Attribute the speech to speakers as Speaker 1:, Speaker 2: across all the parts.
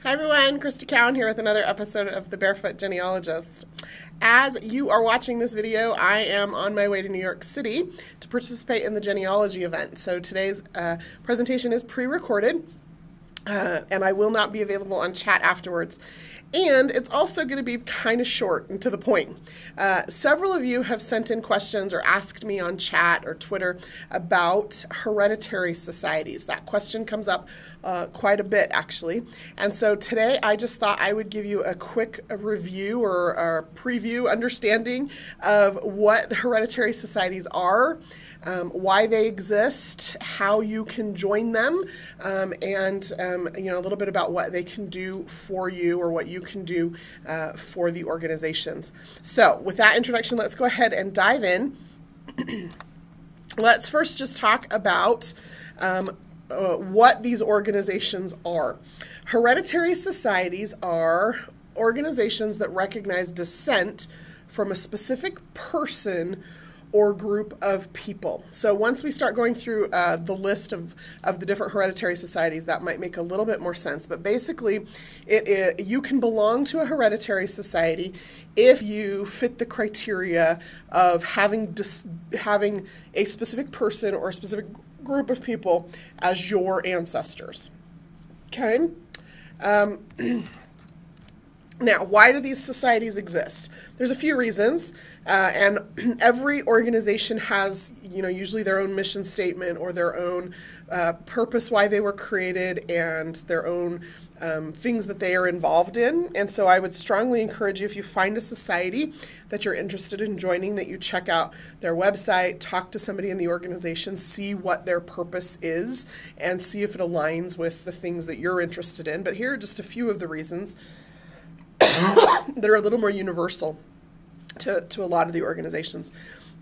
Speaker 1: Hi everyone, Krista Cowan here with another episode of The Barefoot Genealogist. As you are watching this video, I am on my way to New York City to participate in the genealogy event. So today's presentation is pre-recorded and I will not be available on chat afterwards. And it's also going to be kind of short and to the point. Several of you have sent in questions or asked me on chat or Twitter about hereditary societies. That question comes up quite a bit, actually. And so today I just thought I would give you a quick review or a preview understanding of what hereditary societies are, why they exist, how you can join them, and a little bit about what they can do for you or what you can do for the organizations. So with that introduction, let's go ahead and dive in. Let's first just talk about what these organizations are. Hereditary societies are organizations that recognize descent from a specific person or group of people. So once we start going through the list of the different hereditary societies, that might make a little bit more sense. But basically, you can belong to a hereditary society if you fit the criteria of having a specific person or a specific group of people as your ancestors. Okay? Now, why do these societies exist? There's a few reasons, and every organization has, usually their own mission statement or their own purpose why they were created and their own things that they are involved in. And so I would strongly encourage you, if you find a society that you're interested in joining, that you check out their website, talk to somebody in the organization, see what their purpose is, and see if it aligns with the things that you're interested in. But here are just a few of the reasons that are a little more universal to a lot of the organizations.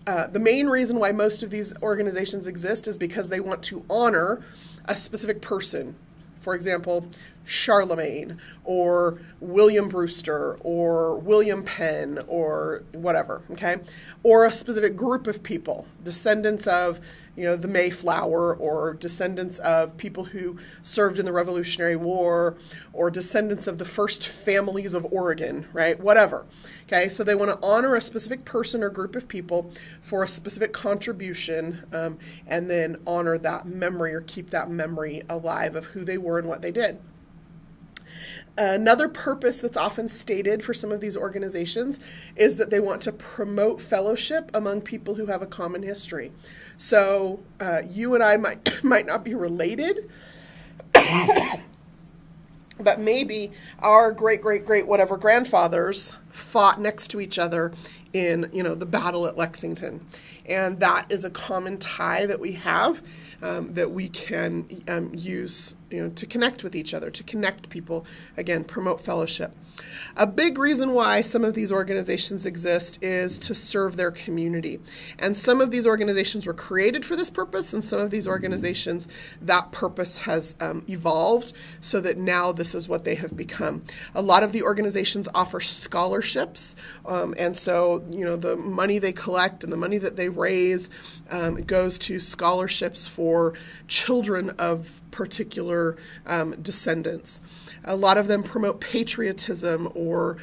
Speaker 1: The main reason why most of these organizations exist is because they want to honor a specific person. For example, Charlemagne, or William Brewster, or William Penn, or whatever, okay? Or a specific group of people, descendants of, the Mayflower, or descendants of people who served in the Revolutionary War, or descendants of the first families of Oregon, right? Whatever, okay? So they want to honor a specific person or group of people for a specific contribution, and then honor that memory or keep that memory alive of who they were and what they did. Another purpose that's often stated for some of these organizations is that they want to promote fellowship among people who have a common history. So you and I might not be related, but maybe our great whatever grandfathers fought next to each other in the battle at Lexington, and that is a common tie that we have that we can use to connect with each other, to connect people, again, promote fellowship. A big reason why some of these organizations exist is to serve their community. And some of these organizations were created for this purpose, and some of these organizations, that purpose has evolved so that now this is what they have become. A lot of the organizations offer scholarships, and so the money they collect and the money that they raise goes to scholarships for children of particular descendants. A lot of them promote patriotism or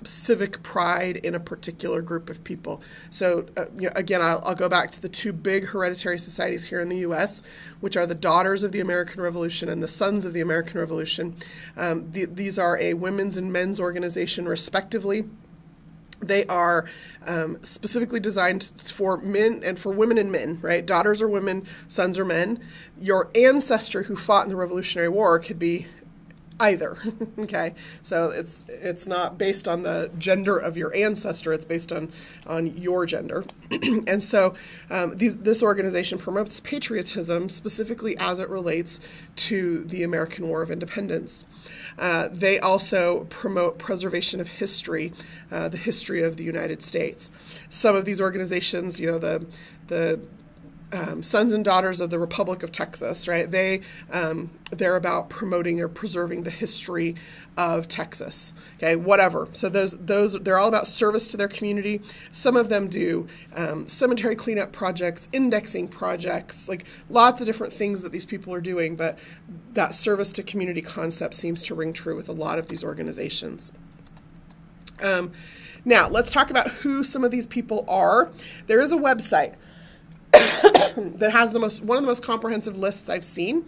Speaker 1: civic pride in a particular group of people. So again, I'll go back to the two big hereditary societies here in the U.S., which are the Daughters of the American Revolution and the Sons of the American Revolution. These are a women's and men's organization, respectively. They are specifically designed for men and for women and men, right? Daughters are women, sons are men. Your ancestor who fought in the Revolutionary War could be either, okay? So it's not based on the gender of your ancestor, it's based on your gender. And so this organization promotes patriotism specifically as it relates to the American War of Independence. They also promote preservation of history, the history of the United States. Some of these organizations, the Sons and Daughters of the Republic of Texas, right? They're about promoting or preserving the history of Texas, okay, whatever. So those they're all about service to their community. Some of them do cemetery cleanup projects, indexing projects, like lots of different things that these people are doing, but that service to community concept seems to ring true with a lot of these organizations. Now, let's talk about who some of these people are. There is a website that has one of the most comprehensive lists I've seen.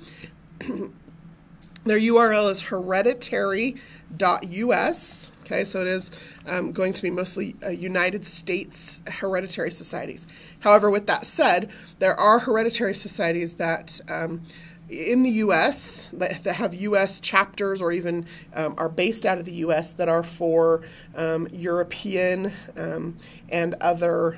Speaker 1: Their URL is hereditary.us. Okay, so it is going to be mostly United States hereditary societies. However, with that said, there are hereditary societies that in the U.S. that have U.S. chapters or even are based out of the U.S. that are for European and other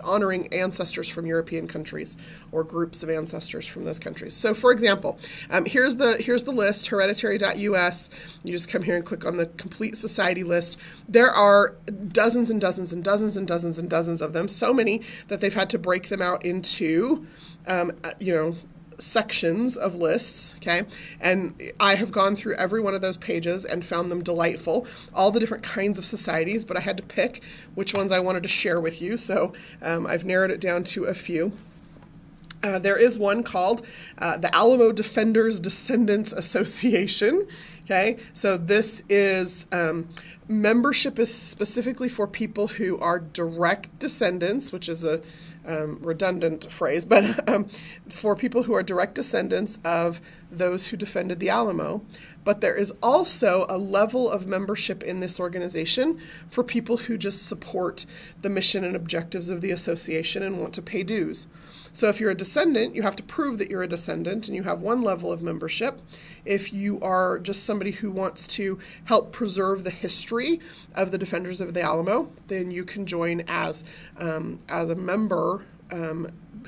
Speaker 1: honoring ancestors from European countries or groups of ancestors from those countries. So, for example, here's the list, hereditary.us. You just come here and click on the complete society list. There are dozens and dozens and dozens and dozens and dozens of them, so many that they've had to break them out into, sections of lists, okay? And I have gone through every one of those pages and found them delightful, all the different kinds of societies, but I had to pick which ones I wanted to share with you, so I've narrowed it down to a few. There is one called the Alamo Defenders Descendants Association, okay? So this is, membership is specifically for people who are direct descendants, which is a redundant phrase, but for people who are direct descendants of those who defended the Alamo. But there is also a level of membership in this organization for people who just support the mission and objectives of the association and want to pay dues. So if you're a descendant, you have to prove that you're a descendant and you have one level of membership. If you are just somebody who wants to help preserve the history of the defenders of the Alamo, then you can join as a member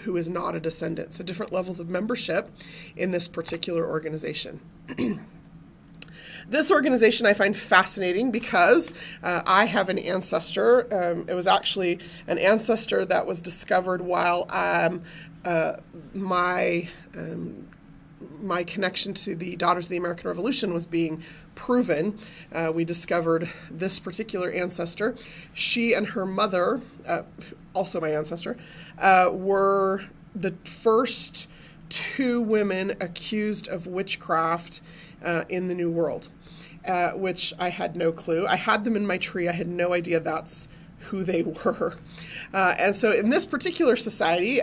Speaker 1: who is not a descendant. So different levels of membership in this particular organization. This organization I find fascinating because I have an ancestor. It was actually an ancestor that was discovered while my connection to the Daughters of the American Revolution was being proven. We discovered this particular ancestor. She and her mother, also my ancestor, were the first two women accused of witchcraft in the New World, which I had no clue. I had them in my tree. I had no idea that's who they were. And so in this particular society,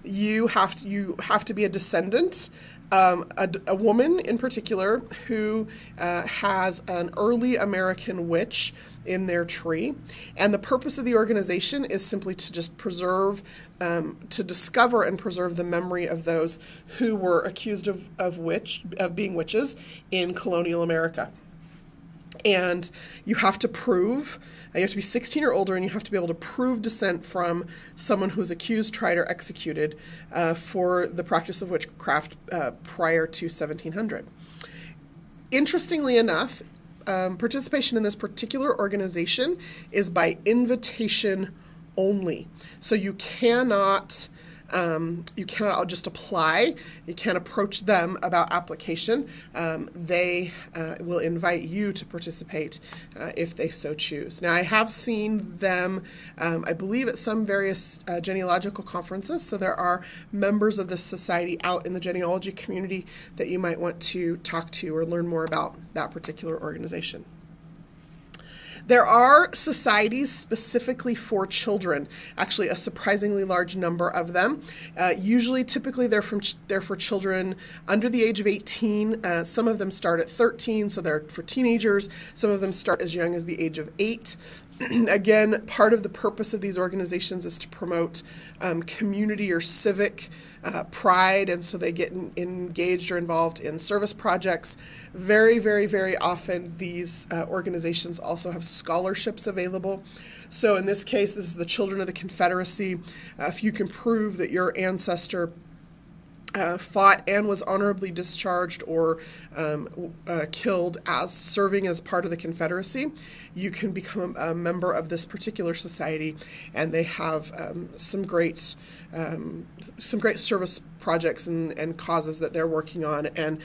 Speaker 1: you have to be a descendant, a woman in particular who has an early American witch in their tree. And the purpose of the organization is simply to just preserve, to discover and preserve the memory of those who were accused of being witches in colonial America. And you have to prove, you have to be 16 or older, and you have to be able to prove descent from someone who's accused, tried, or executed for the practice of witchcraft prior to 1700. Interestingly enough, participation in this particular organization is by invitation only. So you cannot just apply. You can't approach them about application. They will invite you to participate if they so choose. Now, I have seen them, I believe, at some various genealogical conferences. So there are members of this society out in the genealogy community that you might want to talk to or learn more about that particular organization. There are societies specifically for children, actually a surprisingly large number of them. Typically they're for children under the age of 18. Some of them start at 13, so they're for teenagers. Some of them start as young as the age of 8. Again, part of the purpose of these organizations is to promote community or civic pride, and so they get engaged or involved in service projects. Very, very, very often these organizations also have scholarships available. So in this case, this is the Children of the Confederacy. If you can prove that your ancestor fought and was honorably discharged or killed as serving as part of the Confederacy, you can become a member of this particular society, and they have some great service projects and causes that they're working on, and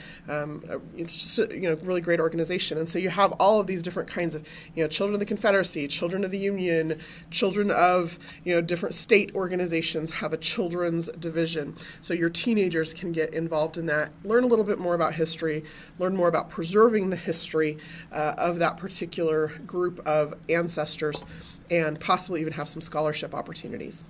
Speaker 1: it's just a really great organization. And so you have all of these different kinds of Children of the Confederacy, Children of the Union, Children of different state organizations have a children's division. So your teenagers can get involved in that, learn a little bit more about history, learn more about preserving the history of that particular group of ancestors, and possibly even have some scholarship opportunities.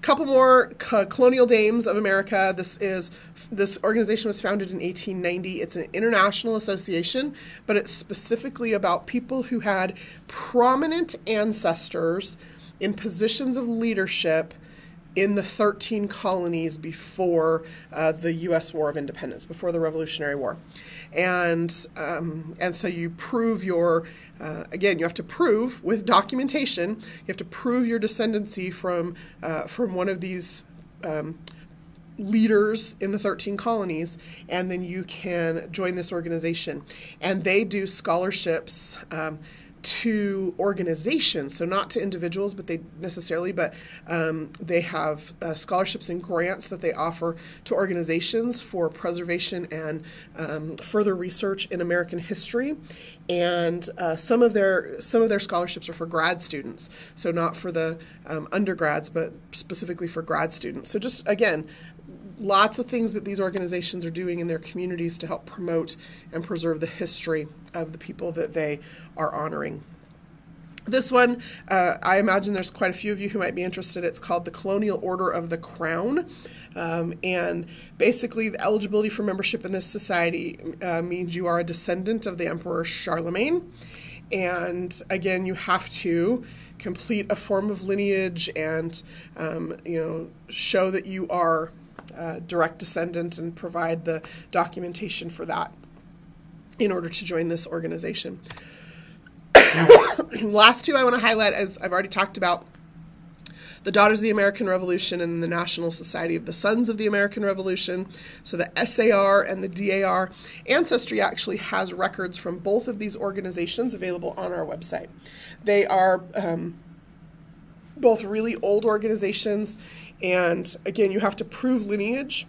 Speaker 1: Couple more colonial dames of America. This organization was founded in 1890. It's an international association, but it's specifically about people who had prominent ancestors in positions of leadership in the 13 colonies before the U.S. War of Independence, before the Revolutionary War. And so you prove your, again, you have to prove with documentation, you have to prove your descendancy from one of these leaders in the 13 colonies, and then you can join this organization. And they do scholarships to organizations, so not to individuals, but they have scholarships and grants that they offer to organizations for preservation and further research in American history. And some of their scholarships are for grad students, so not for the undergrads, but specifically for grad students. So just again, lots of things that these organizations are doing in their communities to help promote and preserve the history of the people that they are honoring. This one, I imagine there's quite a few of you who might be interested. It's called the Colonial Order of the Crown. And basically the eligibility for membership in this society means you are a descendant of the Emperor Charlemagne. And again, you have to complete a form of lineage and show that you are direct descendant and provide the documentation for that in order to join this organization. Last two I want to highlight, as I've already talked about, the Daughters of the American Revolution and the National Society of the Sons of the American Revolution. So the SAR and the DAR. Ancestry actually has records from both of these organizations available on our website. They are both really old organizations, and again, you have to prove lineage.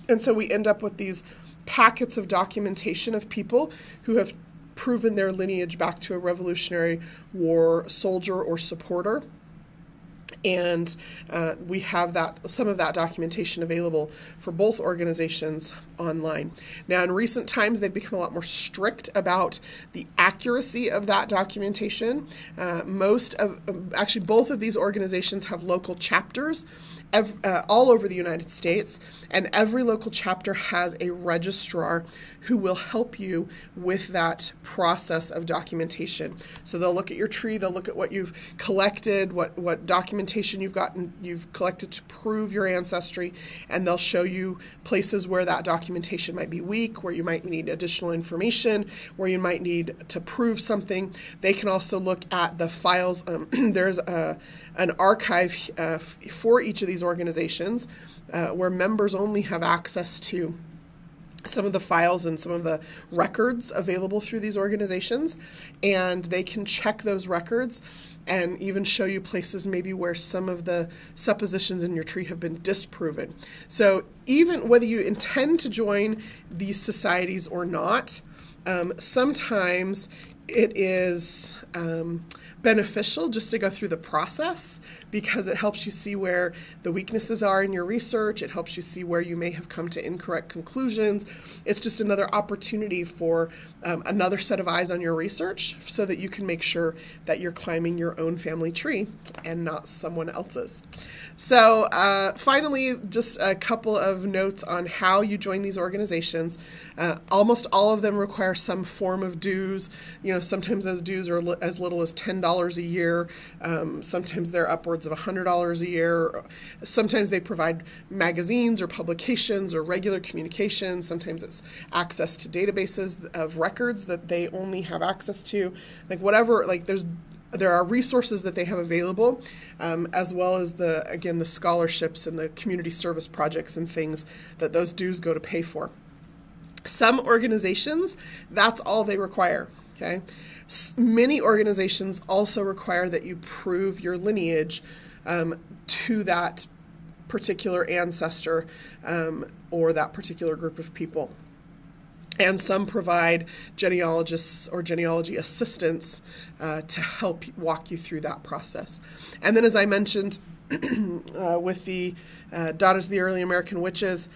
Speaker 1: And so we end up with these packets of documentation of people who have proven their lineage back to a Revolutionary War soldier or supporter. And we have some of that documentation available for both organizations online. Now, in recent times, they've become a lot more strict about the accuracy of that documentation. Actually, both of these organizations have local chapters all over the United States, and every local chapter has a registrar who will help you with that process of documentation. So they'll look at your tree, they'll look at what you've collected, what documentation you've collected to prove your ancestry, and they'll show you places where that documentation might be weak, where you might need additional information, where you might need to prove something. They can also look at the files. There's an archive for each of these organizations where members only have access to some of the files and some of the records available through these organizations, and they can check those records and even show you places maybe where some of the suppositions in your tree have been disproven. So even whether you intend to join these societies or not, sometimes it is beneficial just to go through the process, because it helps you see where the weaknesses are in your research. It helps you see where you may have come to incorrect conclusions. It's just another opportunity for another set of eyes on your research, so that you can make sure that you're climbing your own family tree and not someone else's. So finally, just a couple of notes on how you join these organizations. Almost all of them require some form of dues. Sometimes those dues are as little as $10 a year. Sometimes they're upwards of $100 a year. Sometimes they provide magazines or publications or regular communication. Sometimes it's access to databases of records that they only have access to. There's there are resources that they have available, as well as the scholarships and the community service projects and things that those dues go to pay for. Some organizations, that's all they require. Okay, many organizations also require that you prove your lineage to that particular ancestor or that particular group of people. And some provide genealogists or genealogy assistants to help walk you through that process. And then, as I mentioned, with the Daughters of the Early American Witches,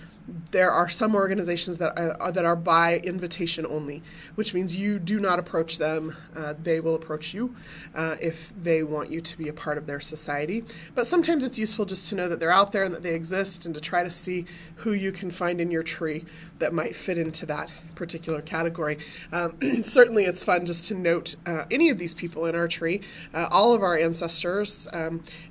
Speaker 1: there are some organizations that are by invitation only, which means you do not approach them. They will approach you if they want you to be a part of their society. But sometimes it's useful just to know that they're out there and that they exist, and to try to see who you can find in your tree that might fit into that particular category. Certainly it's fun just to note any of these people in our tree. All of our ancestors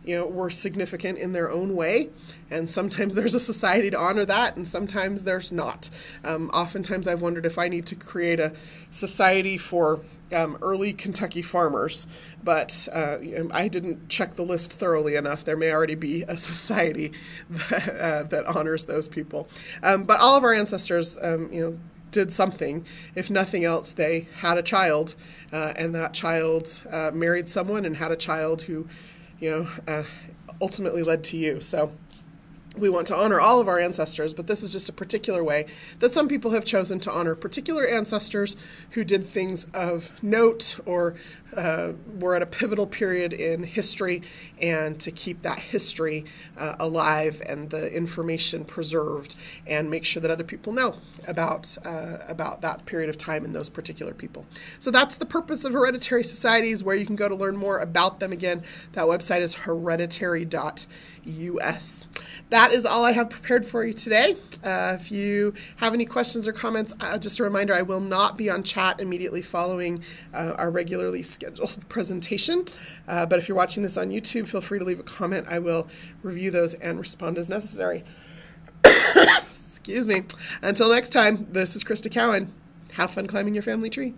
Speaker 1: were significant in their own way, and sometimes there's a society to honor that, and sometimes there's not. Oftentimes I've wondered if I need to create a society for early Kentucky farmers, but I didn't check the list thoroughly enough. There may already be a society that honors those people. But all of our ancestors, did something. If nothing else, they had a child, and that child married someone and had a child who, ultimately led to you. So we want to honor all of our ancestors, but this is just a particular way that some people have chosen to honor particular ancestors who did things of note or were at a pivotal period in history, and to keep that history alive and the information preserved, and make sure that other people know about that period of time and those particular people. So that's the purpose of hereditary societies, where you can go to learn more about them. Again, that website is hereditary.us. That is all I have prepared for you today. If you have any questions or comments, just a reminder, I will not be on chat immediately following our regularly scheduled presentation. But if you're watching this on YouTube, feel free to leave a comment. I will review those and respond as necessary. Excuse me. Until next time, this is Krista Cowan. Have fun climbing your family tree.